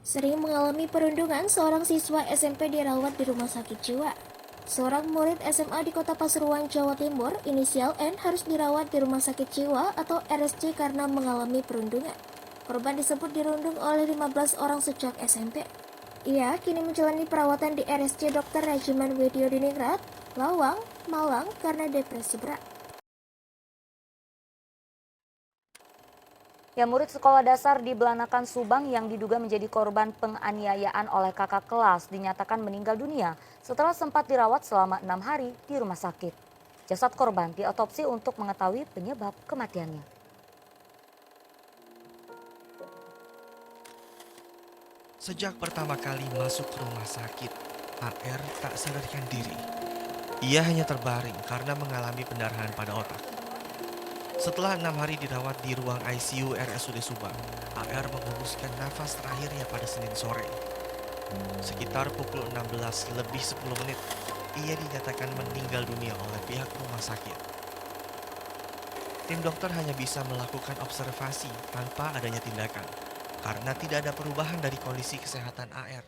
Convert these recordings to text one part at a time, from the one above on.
Sering mengalami perundungan, seorang siswa SMP dirawat di rumah sakit jiwa. Seorang murid SMA di Kota Pasuruan, Jawa Timur, inisial N, harus dirawat di rumah sakit jiwa atau RSJ karena mengalami perundungan. Korban disebut dirundung oleh 15 orang sejak SMP. Ia kini menjalani perawatan di RSJ Dr. Regimen Widyo Diningrat, Lawang, Malang karena depresi berat. Murid sekolah dasar di Belanakan, Subang yang diduga menjadi korban penganiayaan oleh kakak kelas dinyatakan meninggal dunia setelah sempat dirawat selama 6 hari di rumah sakit. Jasad korban diotopsi untuk mengetahui penyebab kematiannya. Sejak pertama kali masuk ke rumah sakit, AR tak sadarkan diri. Ia hanya terbaring karena mengalami pendarahan pada otak. Setelah 6 hari dirawat di ruang ICU RSUD Subang, AR mengembuskan nafas terakhirnya pada Senin sore. Sekitar pukul 16 lebih 10 menit, ia dinyatakan meninggal dunia oleh pihak rumah sakit. Tim dokter hanya bisa melakukan observasi tanpa adanya tindakan, karena tidak ada perubahan dari kondisi kesehatan AR.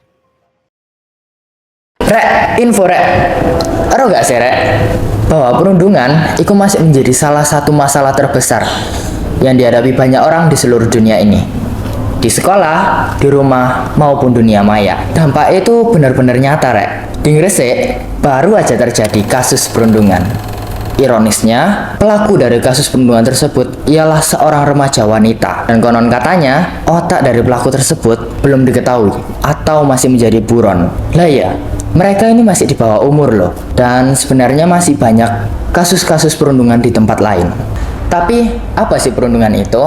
Info Ero gak sih bahwa perundungan itu masih menjadi salah satu masalah terbesar yang dihadapi banyak orang di seluruh dunia ini. Di sekolah, di rumah, maupun dunia maya. Dampak itu benar-benar nyata, Di Gresik, baru aja terjadi kasus perundungan. Ironisnya, pelaku dari kasus perundungan tersebut ialah seorang remaja wanita. Dan konon katanya, otak dari pelaku tersebut belum diketahui atau masih menjadi buron. Lah ya, mereka ini masih di bawah umur loh. Dan sebenarnya masih banyak kasus-kasus perundungan di tempat lain. Tapi, apa sih perundungan itu?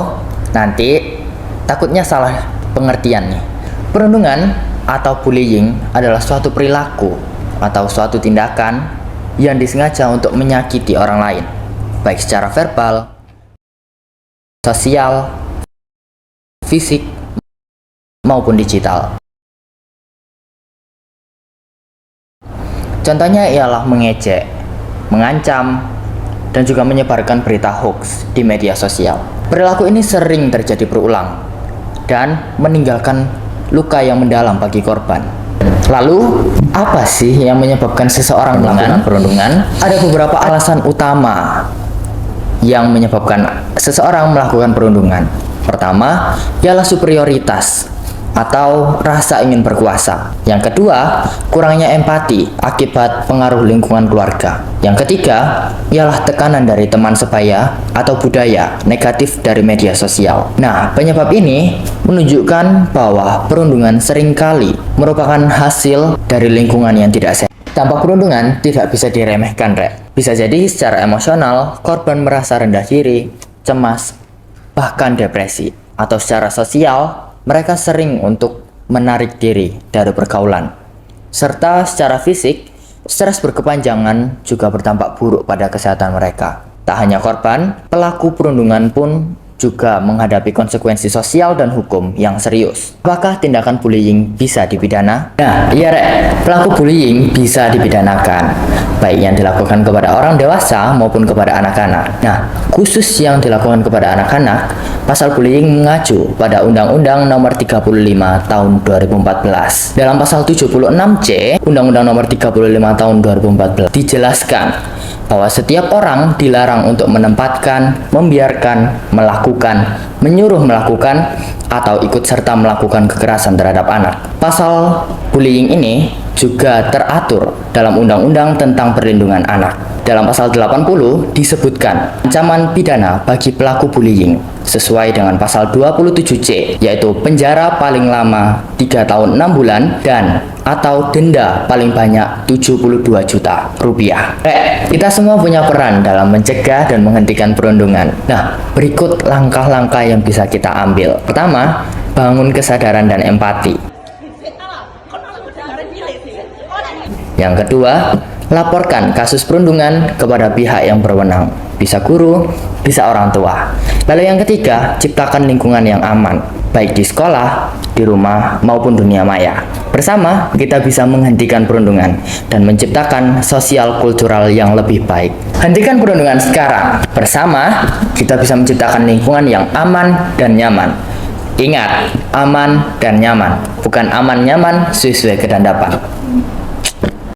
Nanti, takutnya salah pengertian nih. Perundungan atau bullying adalah suatu perilaku atau suatu tindakan yang disengaja untuk menyakiti orang lain, baik secara verbal, sosial, fisik, maupun digital. Contohnya ialah mengejek, mengancam, dan juga menyebarkan berita hoax di media sosial. Perilaku ini sering terjadi berulang dan meninggalkan luka yang mendalam bagi korban. Lalu, apa sih yang menyebabkan seseorang melakukan perundungan? Ada beberapa alasan utama yang menyebabkan seseorang melakukan perundungan. Pertama, ialah superioritas atau rasa ingin berkuasa. Yang kedua, kurangnya empati akibat pengaruh lingkungan keluarga. Yang ketiga, ialah tekanan dari teman sebaya atau budaya negatif dari media sosial. Nah, penyebab ini menunjukkan bahwa perundungan seringkali merupakan hasil dari lingkungan yang tidak sehat. Dampak perundungan tidak bisa diremehkan, Bisa jadi secara emosional, korban merasa rendah diri, cemas, bahkan depresi. Atau secara sosial, mereka sering untuk menarik diri dari pergaulan. Serta secara fisik, stres berkepanjangan juga berdampak buruk pada kesehatan mereka. Tak hanya korban, pelaku perundungan pun juga menghadapi konsekuensi sosial dan hukum yang serius. Apakah tindakan bullying bisa dipidana? Nah, iya pelaku bullying bisa dipidanakan, baik yang dilakukan kepada orang dewasa maupun kepada anak-anak. Nah, khusus yang dilakukan kepada anak-anak, pasal bullying mengacu pada Undang-Undang Nomor 35 Tahun 2014. Dalam pasal 76C Undang-Undang Nomor 35 Tahun 2014 dijelaskan bahwa setiap orang dilarang untuk menempatkan, membiarkan, melakukan, menyuruh melakukan, atau ikut serta melakukan kekerasan terhadap anak. Pasal bullying ini juga teratur dalam Undang-Undang tentang Perlindungan Anak. Dalam pasal 80 disebutkan ancaman pidana bagi pelaku bullying sesuai dengan pasal 27C, yaitu penjara paling lama 3 tahun 6 bulan dan atau denda paling banyak 72 juta rupiah. Kita semua punya peran dalam mencegah dan menghentikan perundungan. Nah, berikut langkah-langkah yang bisa kita ambil. Pertama, bangun kesadaran dan empati. Yang kedua, laporkan kasus perundungan kepada pihak yang berwenang. Bisa guru, bisa orang tua. Lalu yang ketiga, ciptakan lingkungan yang aman, baik di sekolah, di rumah, maupun dunia maya. Bersama, kita bisa menghentikan perundungan dan menciptakan sosial kultural yang lebih baik. Hentikan perundungan sekarang. Bersama, kita bisa menciptakan lingkungan yang aman dan nyaman. Ingat, aman dan nyaman, bukan aman nyaman sesuai kedandapan.